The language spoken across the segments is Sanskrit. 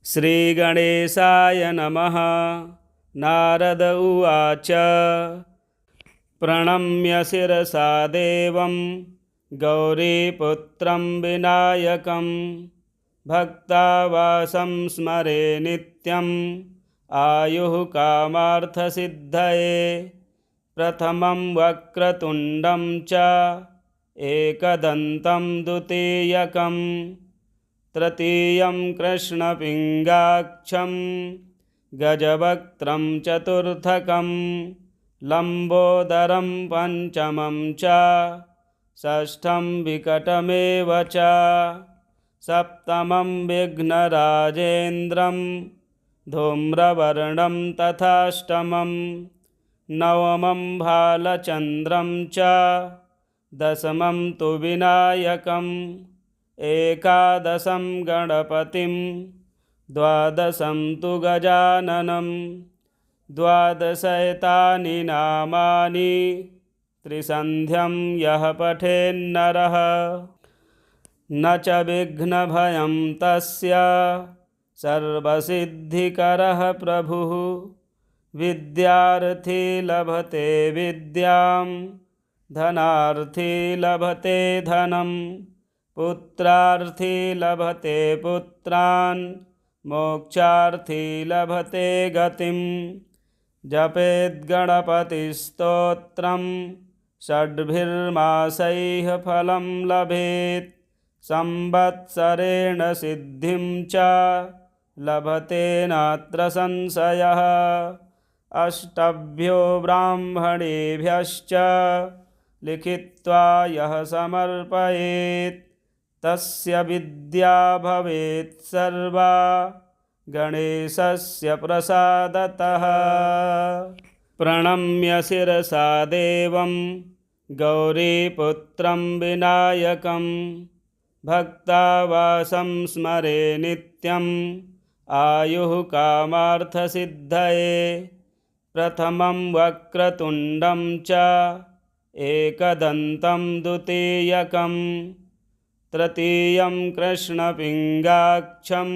श्रीगणेशाय नमः। नारद उवाच प्रणम्य शिरसा देवं गौरीपुत्रं विनायकं भक्तावासं स्मरे नित्यम् आयुः कामार्थसिद्धये। प्रथमं वक्रतुण्डं च एकदन्तं द्वितीयकं तृतीयं कृष्णपिङ्गाक्षं गजवक्त्रं चतुर्थकं लम्बोदरं पञ्चमं च षष्ठं विकटमेव च सप्तमं विघ्नराजेन्द्रं धूम्रवर्णं तथाष्टमं नवमं भालचन्द्रं च दशमं तु विनायकम् एकादशं गणपतिं द्वादशं तु गजाननं द्वादशैतानि नामानि त्रिसन्ध्यं यः पठेन्नरः न च विघ्नभयं तस्य सर्वसिद्धिकरः प्रभुः। विद्यार्थी लभते विद्यां धनार्थी लभते धनं पुत्रार्थी लभते पुत्रान् मोक्षार्थी लभते गतिं। जपेद्गणपतिस्तोत्रं षड्भिर्मासैः फलं लभेत् संवत्सरेण सिद्धिं च लभते नात्र संशयः। अष्टभ्यो ब्राह्मणेभ्यश्च लिखित्वा यः समर्पयेत् तस्य विद्या भवेत् सर्वा गणेशस्य प्रसादतः। प्रणम्य शिरसा देवं गौरीपुत्रं विनायकं भक्तावासं स्मरे नित्यम् आयुः कामार्थसिद्धये। प्रथमं वक्रतुण्डं च एकदन्तं द्वितीयकं तृतीयं कृष्णपिङ्गाक्षं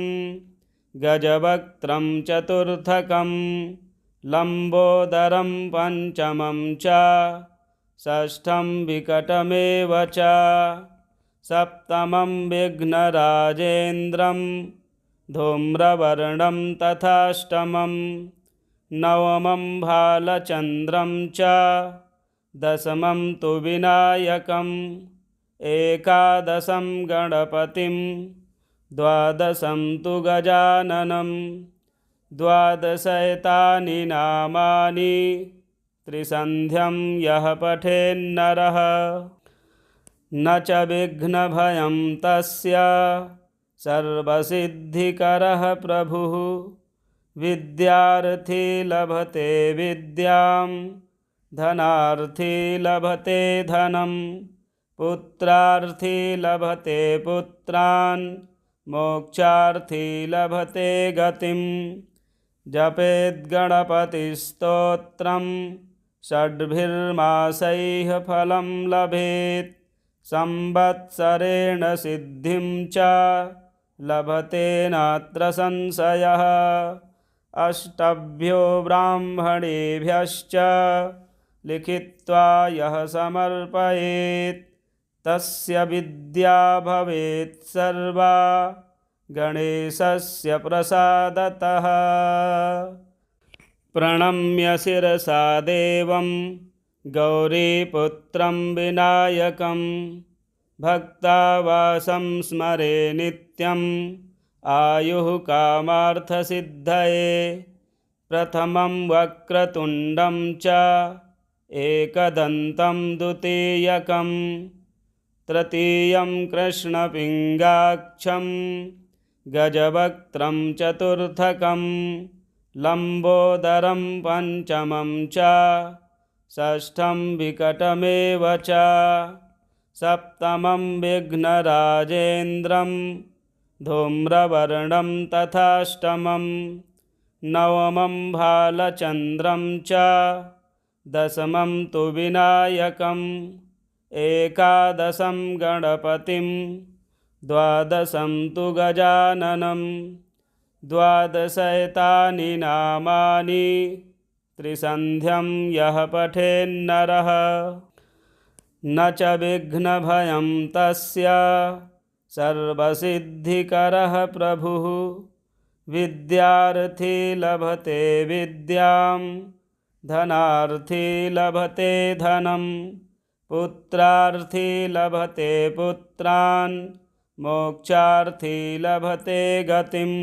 गजवक्त्रं चतुर्थकं लम्बोदरं पञ्चमं च षष्ठं विकटमेव च सप्तमं विघ्नराजेन्द्रं धूम्रवर्णं तथाष्टमं नवमं भालचन्द्रं च दशमं तु विनायकम् एकादशं गणपतिं द्वादशं तु गजाननं द्वादशैतानि नामानि त्रिसन्ध्यं यः पठेन्नरः न च विघ्नभयं तस्य सर्वसिद्धिकरः प्रभुः। विद्यार्थी लभते विद्यां धनार्थी लभते धनं पुत्रार्थी लभते पुत्रान् मोक्षार्थी लभते गतिं। जपेद्गणपतिस्तोत्रं षड्भिर्मासैः फलं लभेत् संवत्सरेण सिद्धिं च लभते नात्र संशयः। अष्टभ्यो ब्राह्मणेभ्यश्च लिखित्वा यः समर्पयेत् तस्य विद्या भवेत् सर्वा गणेशस्य प्रसादतः। प्रणम्य शिरसा देवं गौरीपुत्रं विनायकं भक्तावासं स्मरे नित्यम् आयुः कामार्थसिद्धये। प्रथमं वक्रतुण्डं च एकदन्तं द्वितीयकं तृतीयं कृष्णपिङ्गाक्षं गजवक्त्रं चतुर्थकं लम्बोदरं पञ्चमं च षष्ठं विकटमेव च सप्तमं विघ्नराजेन्द्रं धूम्रवर्णं तथाष्टमं नवमं भालचन्द्रं च दशमं तु विनायकम् एकादशं गणपतिं द्वादशं तु गजाननं द्वादशैतानि नामानि त्रिसन्ध्यं यः पठेन्नरः न च विघ्नभयं तस्य सर्वसिद्धिकरः प्रभुः विद्यार्थी लभते विद्यां धनार्थी लभते धनं पुत्रार्थी लभते पुत्रान् मोक्षार्थी लभते गतिम्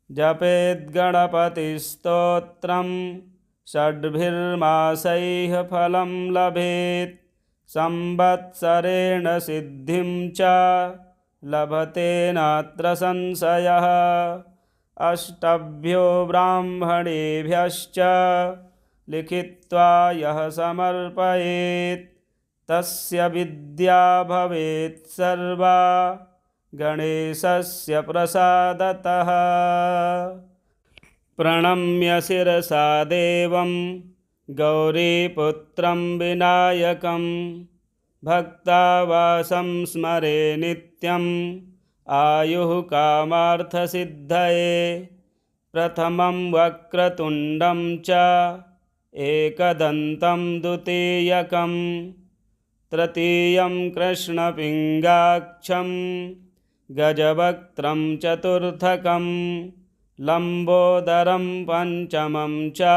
जपेद्गणपतिस्तोत्रं षड्भिर्मासैः फलं लभेत् संवत्सरेण सिद्धिं च लभते नात्र संशयः अष्टभ्यो ब्राह्मणेभ्यश्च लिखित्वा यः समर्पयेत् तस्य विद्या भवेत् सर्वा गणेशस्य प्रसादतः प्रणम्य शिरसा देवं गौरीपुत्रं विनायकं भक्तावासं स्मरे नित्यम् आयुः कामार्थसिद्धये प्रथमं वक्रतुण्डं च एकदन्तं द्वितीयकं तृतीयं कृष्णपिङ्गाक्षं गजवक्त्रं चतुर्थकं लम्बोदरं पञ्चमं च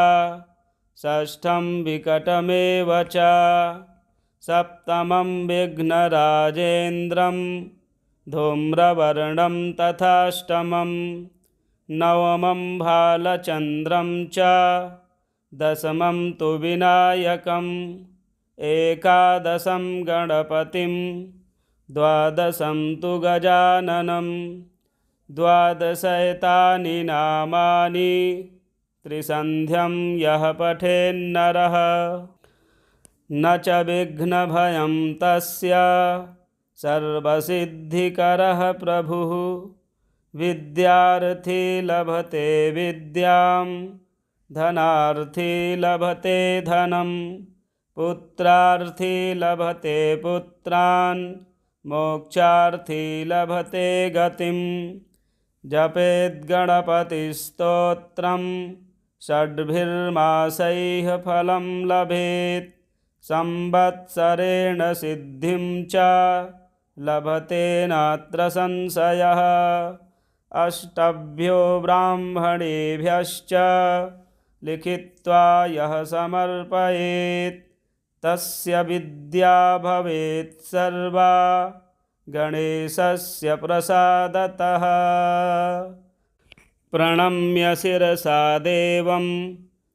षष्ठं विकटमेव च सप्तमं विघ्नराजेन्द्रं धूम्रवर्णं तथाष्टमं नवमं भालचन्द्रं च दशमं तु विनायकम् एकादशं गणपतिं द्वादशं तु गजाननं द्वादशैतानि नामानि त्रिसन्ध्यं यः पठेन्नरः न च विघ्नभयं तस्य सर्वसिद्धिकरः प्रभुः विद्यार्थी लभते विद्यां धनार्थी लभते धनं पुत्रार्थी लभते पुत्रान् मोक्षार्थी लभते गतिम् जपेद्गणपतिस्तोत्रं षड्भिर्मासैः फलं लभेत् संवत्सरेण सिद्धिं च लभते नात्र संशयः अष्टभ्यो ब्राह्मणेभ्यश्च लिखित्वा यः समर्पयेत् तस्य विद्या भवेत् सर्वा गणेशस्य प्रसादतः प्रणम्य शिरसा देवं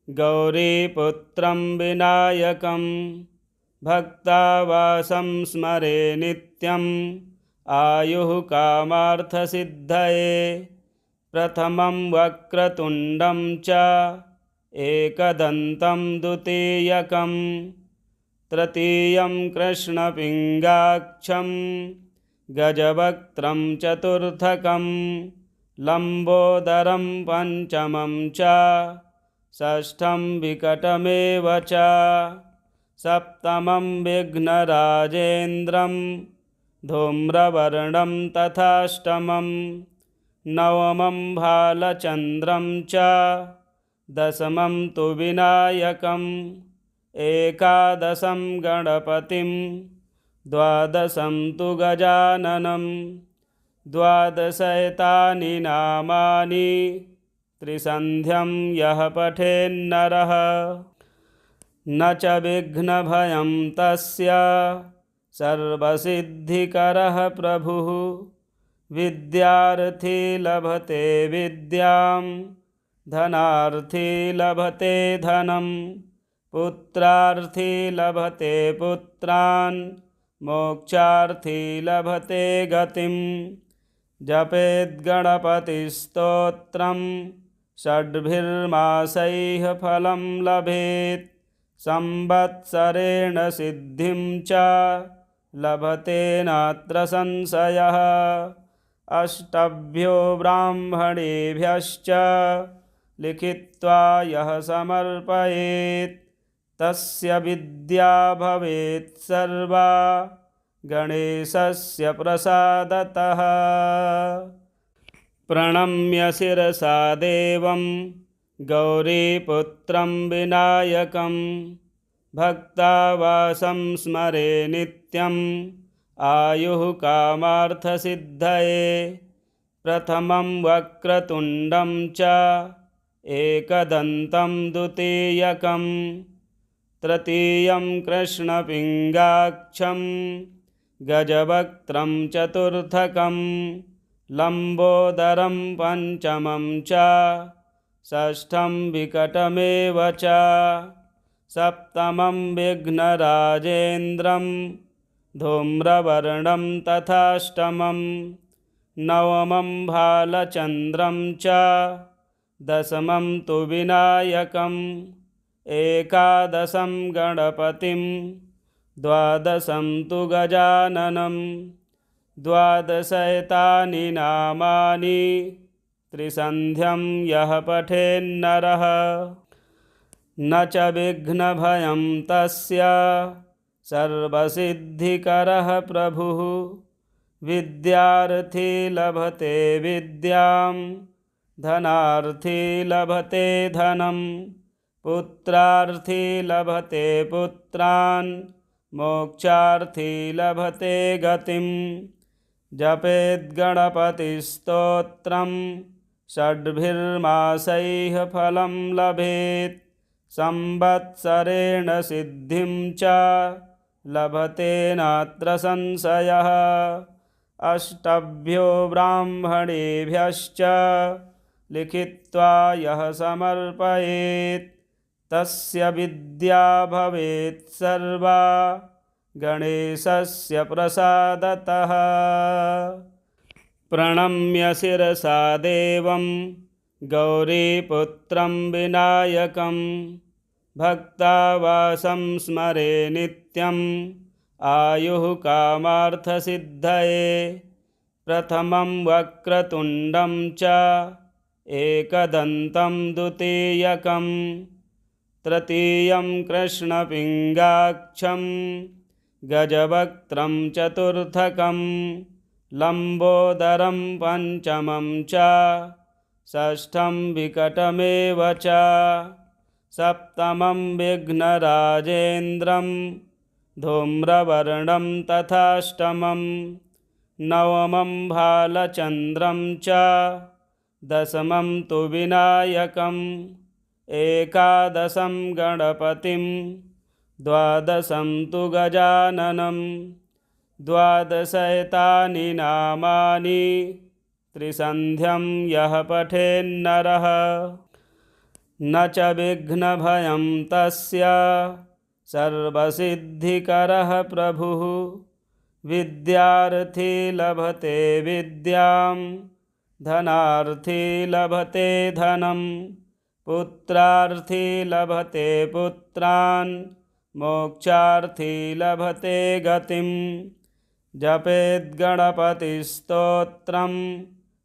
गौरीपुत्रं विनायकं भक्तावासं स्मरे नित्यम् आयुः कामार्थसिद्धये प्रथमं वक्रतुण्डं च एकदन्तं द्वितीयकं तृतीयं कृष्णपिङ्गाक्षं गजवक्त्रं चतुर्थकं लम्बोदरं पञ्चमं च षष्ठं विकटमेव च सप्तमं विघ्नराजेन्द्रं धूम्रवर्णं तथाष्टमं नवमं भालचन्द्रं च दशमं तु विनायकम् एकादशं गणपतिं द्वादशं तु गजाननं द्वादशैतानि नामानि त्रिसन्ध्यं यः पठेन्नरः न च विघ्नभयं तस्य सर्वसिद्धिकरः प्रभुः विद्यार्थी लभते विद्यां धनार्थी लभते धनं पुत्रार्थी लभते पुत्रान् मोक्षार्थी लभते गतिम् जपेद्गणपतिस्तोत्रं षड्भिर्मासैः फलं लभेत् संवत्सरेण सिद्धिं च लभते नात्र संशयः अष्टभ्यो ब्राह्मणेभ्यश्च लिखित्वा यः समर्पयेत् तस्य विद्या भवेत् सर्वा गणेशस्य प्रसादतः प्रणम्य शिरसा देवं गौरीपुत्रं विनायकं भक्तावासं स्मरे नित्यम् आयुः कामार्थसिद्धये प्रथमं वक्रतुण्डं च एकदन्तं द्वितीयकं तृतीयं कृष्णपिङ्गाक्षं गजवक्त्रं चतुर्थकं लम्बोदरं पञ्चमं च षष्ठं विकटमेव च सप्तमं विघ्नराजेन्द्रं धूम्रवर्णं तथाष्टमं नवमं भालचन्द्रं च दशमं तु विनायकम् एकादशं गणपतिं द्वादशं तु गजाननं द्वादशैतानि नामानि त्रिसन्ध्यं यः पठेन्नरः न च विघ्नभयं तस्य सर्वसिद्धिकरः प्रभुः विद्यार्थी लभते विद्यां धनार्थी लभते धनं पुत्रार्थी लभते पुत्रान् मोक्षार्थी लभते गतिं जपेद्गणपतिस्तोत्रं षड्भिर्मासैः फलं लभेत् संवत्सरेण सिद्धिं च लभते नात्र संशयः अष्टभ्यो ब्राह्मणेभ्यश्च लिखित्वा यः समर्पयेत् तस्य विद्या भवेत् सर्वा गणेशस्य प्रसादतः प्रणम्य शिरसा देवं गौरीपुत्रं विनायकं भक्तावासं स्मरे नित्यम् आयुः कामार्थसिद्धये प्रथमं वक्रतुण्डं च एकदन्तं द्वितीयकं तृतीयं कृष्णपिङ्गाक्षं गजवक्त्रं चतुर्थकं लम्बोदरं पञ्चमं च षष्ठं विकटमेव च सप्तमं विघ्नराजेन्द्रं धूम्रवर्णं तथाष्टमं नवमं भालचन्द्रं च दशमं तु विनायकम् एकादशं गणपतिं द्वादशं तु गजाननं द्वादशैतानि नामानि त्रिसन्ध्यं यः पठेन्नरः न च विघ्नभयं तस्य सर्वसिद्धिकरः प्रभुः विद्यार्थी लभते विद्यां धनार्थी लभते धनं पुत्रार्थी लभते पुत्रान् मोक्षार्थी लभते गतिं जपेद्गणपतिस्तोत्रं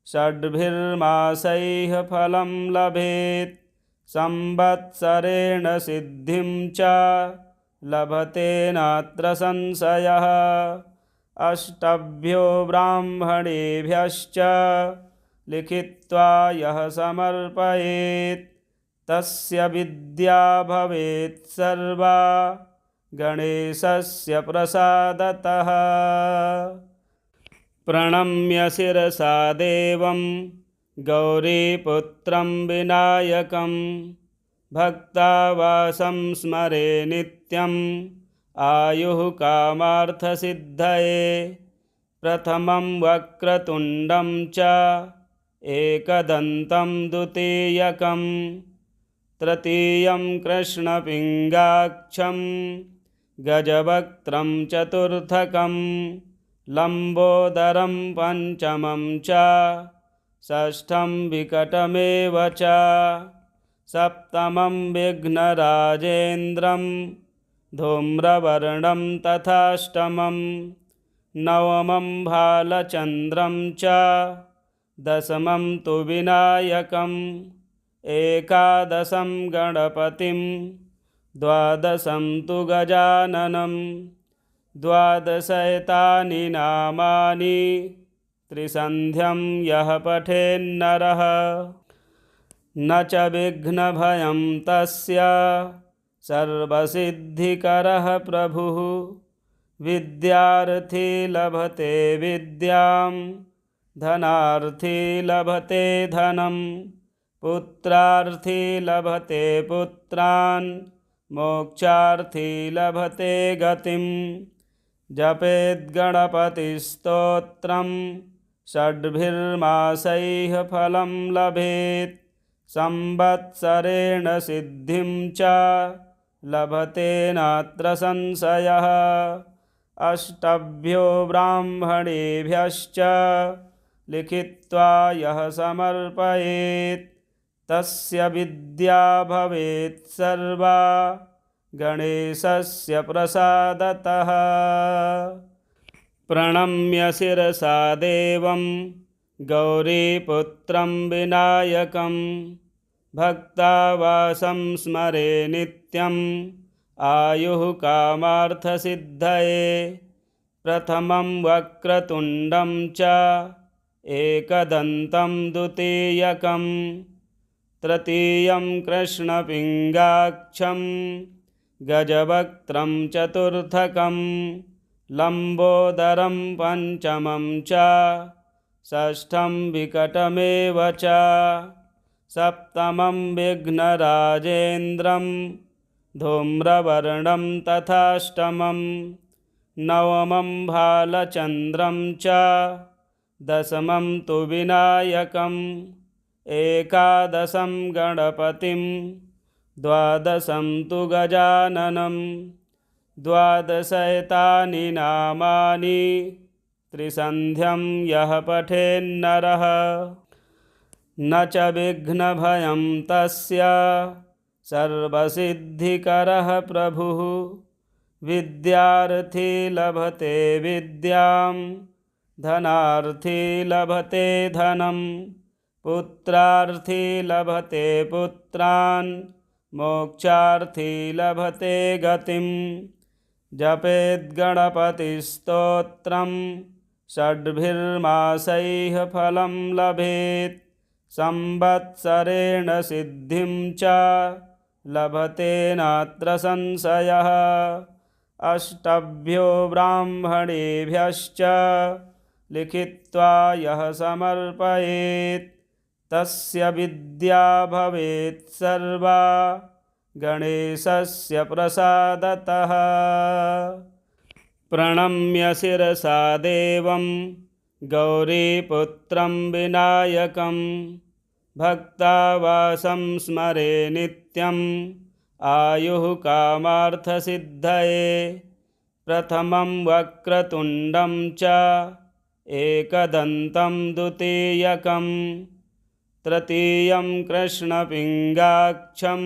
षड्भिर्मासैः फलं लभेत् संवत्सरेण सिद्धिं च लभते नात्र संशयः अष्टभ्यो ब्राह्मणेभ्यश्च लिखित्वा यः समर्पयेत् तस्य विद्या भवेत् सर्वा गणेशस्य प्रसादतः प्रणम्य शिरसा देवं गौरीपुत्रं विनायकं भक्तावासं स्मरे नित्यम् आयुः कामार्थसिद्धये प्रथमं वक्रतुण्डं च एकदन्तं द्वितीयकं तृतीयं कृष्णपिङ्गाक्षं गजवक्त्रं चतुर्थकं लम्बोदरं पञ्चमं च षष्ठं विकटमेव च सप्तमं विघ्नराजेन्द्रं धूम्रवर्णं तथाष्टमं नवमं भालचन्द्रं च दशमं तु विनायकम् एकादशं गणपतिं द्वादशं तु गजाननं द्वादशैतानि नामानि त्रिसन्ध्यं यः पठेन्नरः न च विघ्नभयं तस्य सर्वसिद्धिकरः प्रभुः विद्यार्थी लभते विद्यां धनार्थी लभते धनं पुत्रार्थी लभते पुत्रान् मोक्षार्थी लभते गतिं जपेद्गणपतिस्तोत्रं षड्भिर्मासैः फलं लभेत् संवत्सरेण सिद्धिं च लभते नात्र संशयः अष्टभ्यो ब्राह्मणेभ्यश्च लिखित्वा यः समर्पयेत् तस्य विद्या भवेत् सर्वा गणेशस्य प्रसादतः प्रणम्य शिरसा देवं गौरीपुत्रं विनायकं भक्तावासं स्मरे नित्यम् आयुः कामार्थसिद्धये प्रथमं वक्रतुण्डं च एकदन्तं द्वितीयकं तृतीयं कृष्णपिङ्गाक्षं गजवक्त्रं चतुर्थकं लम्बोदरं पञ्चमं च षष्ठं विकटमेव च सप्तमं विघ्नराजेन्द्रं धूम्रवर्णं तथाष्टमं नवमं भालचन्द्रं च दशमं तु विनायकम् एकादशं गणपतिं द्वादशं तु गजाननं द्वादशैतानि नामानि त्रिसन्ध्यं यः पठेन्नरः न च विघ्नभयं तस्य सर्वसिद्धिकरः प्रभुः विद्यार्थी लभते विद्यां धनार्थी लभते धनं पुत्रार्थी लभते पुत्रान् मोक्षार्थी लभते गतिं जपेद्गणपतिस्तोत्रं षड्भिर्मासैः फलं लभेत् संवत्सरेण सिद्धिं च लभते नात्र संशयः अष्टभ्यो ब्राह्मणेभ्यश्च लिखित्वा यः समर्पयेत् तस्य विद्या भवेत् सर्वा गणेशस्य प्रसादतः प्रणम्य शिरसा देवं गौरीपुत्रं विनायकं भक्तावासं स्मरे नित्यम् आयुः कामार्थसिद्धये प्रथमं वक्रतुण्डं च एकदन्तं द्वितीयकं तृतीयं कृष्णपिङ्गाक्षं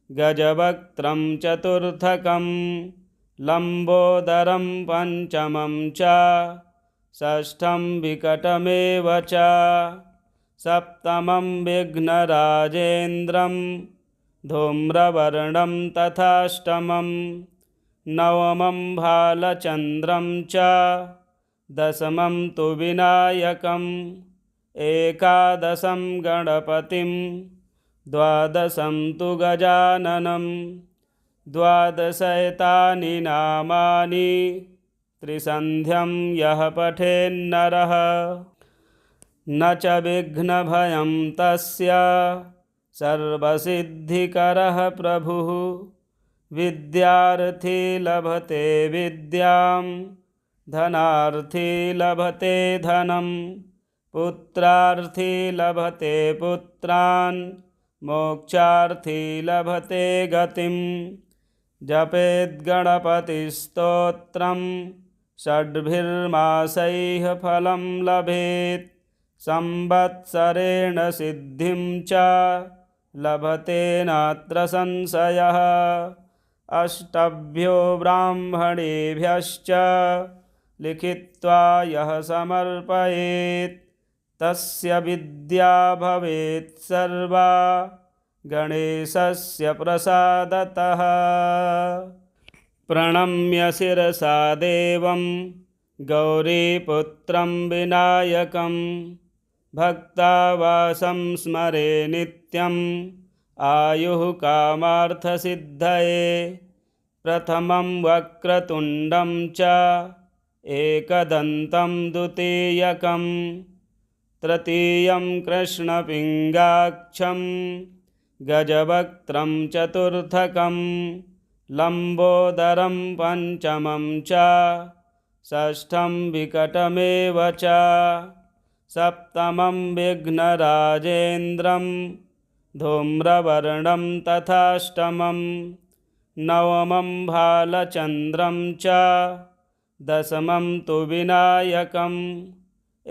गजवक्त्रं चतुर्थकं लम्बोदरं पञ्चमं च षष्ठं विकटमेव च सप्तमं विघ्नराजेन्द्रं धूम्रवर्णं तथाष्टमं नवमं भालचन्द्रं च दशमं तु विनायकम् एकादशं गणपतिं द्वादशं तु गजाननं द्वादशैतानि नामानि त्रिसन्ध्यं यः पठेन्नरः न च विघ्नभयं तस्य सर्वसिद्धिकरः प्रभुः विद्यार्थी लभते विद्यां धनार्थी लभते धनं पुत्रार्थी लभते पुत्रान् मोक्षार्थी लभते गतिं जपेद्गणपतिस्तोत्रं षड्भिर्मासैः फलं लभेत् संवत्सरेण सिद्धिं च लभते नात्र संशयः अष्टभ्यो ब्राह्मणेभ्यश्च लिखित्वा यः समर्पयेत् तस्य विद्या भवेत् सर्वा गणेशस्य प्रसादतः प्रणम्य शिरसा देवं गौरीपुत्रं विनायकं भक्तावासं स्मरे नित्यम् आयुः कामार्थसिद्धये प्रथमं वक्रतुण्डं च एकदन्तं द्वितीयकं तृतीयं कृष्णपिङ्गाक्षं गजवक्त्रं चतुर्थकं लम्बोदरं पञ्चमं च षष्ठं विकटमेव च सप्तमं विघ्नराजेन्द्रं धूम्रवर्णं तथाष्टमं नवमं भालचन्द्रं च दशमं तु विनायकम्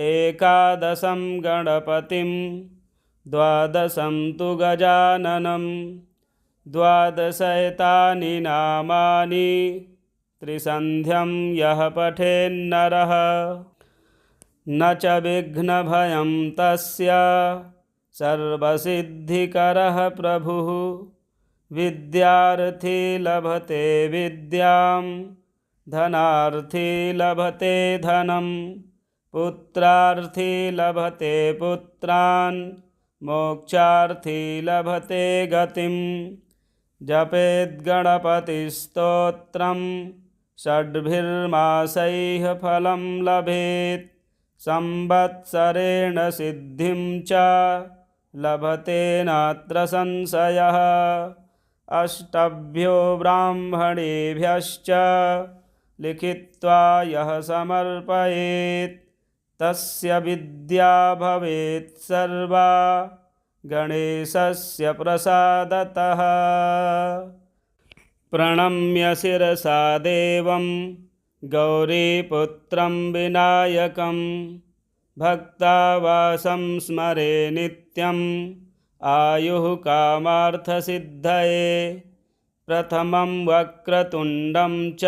एकादशं गणपतिं द्वादशं तु गजाननं द्वादशैतानि नामानि त्रिसन्ध्यं यः पठेन्नरः न च विघ्नभयं तस्य सर्वसिद्धिकरः प्रभुः विद्यार्थी लभते विद्यां धनार्थी लभते धनं पुत्रार्थी लभते पुत्रान् मोक्षार्थी लभते गतिं जपेद्गणपतिस्तोत्रं षड्भिर्मासैः फलं लभेत् संवत्सरेण सिद्धिं च लभते नात्र संशयः अष्टभ्यो ब्राह्मणेभ्यश्च लिखित्वा यः समर्पयेत् तस्य विद्या भवेत् सर्वा गणेशस्य प्रसादतः प्रणम्य शिरसा देवं गौरीपुत्रं विनायकं भक्तावासं स्मरे नित्यम् आयुः कामार्थसिद्धये प्रथमं वक्रतुण्डं च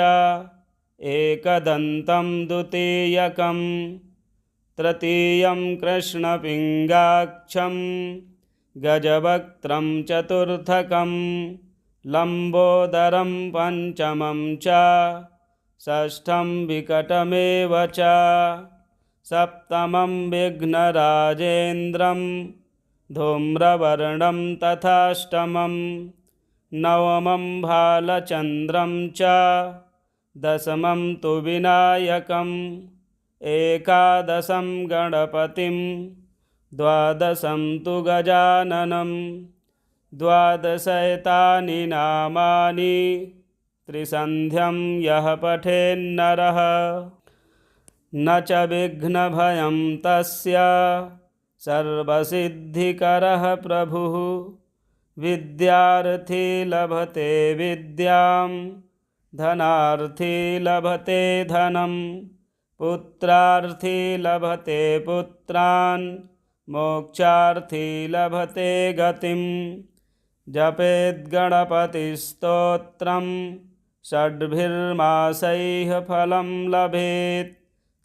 एकदन्तं द्वितीयकं तृतीयं कृष्णपिङ्गाक्षं गजवक्त्रं चतुर्थकं लम्बोदरं पञ्चमं च षष्ठं विकटमेव च सप्तमं विघ्नराजेन्द्रं धूम्रवर्णं तथाष्टमं नवमं भालचन्द्रं च दशमं तु विनायकम् एकादशं गणपतिं द्वादशं तु गजाननं द्वादशैतानि नामानि त्रिसन्ध्यं यः पठेन्नरः न च विघ्नभयं तस्य सर्वसिद्धिकरः प्रभुः विद्यार्थी लभते विद्यां धनार्थी लभते धनं पुत्रार्थी लभते पुत्रान् मोक्षार्थी लभते गतिं जपेद्गणपतिस्तोत्रं षड्भिर्मासैः फलं लभेत्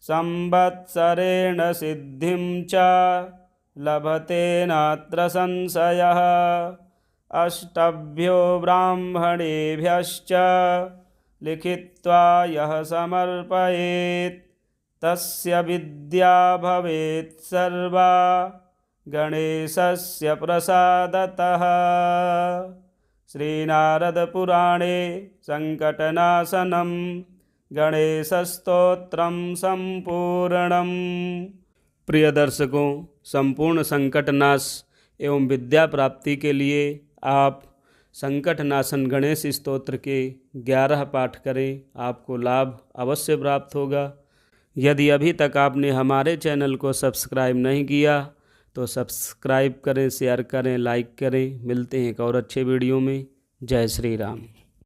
संवत्सरेण सिद्धिं च लभते नात्र संशयः अष्टभ्यो ब्राह्मणेभ्यश्च लिखित्वा यः समर्पयेत् तस्य विद्या भवेत् सर्वा गणेशस्य प्रसादतः श्रीनारदपुराणे संकटनाशनं गणेशस्तोत्रं संपूर्णम्। प्रिय दर्शकों, संपूर्ण संकटनाश एवं विद्या प्राप्ति के लिए आप संकटनाशन गणेश स्तोत्र के 11 पाठ करें, आपको लाभ अवश्य प्राप्त होगा। यदि अभी तक आपने हमारे चैनल को सब्सक्राइब नहीं किया तो सब्सक्राइब करें, शेयर करें, लाइक करें। मिलते हैं एक और अच्छे वीडियो में। जय श्री राम।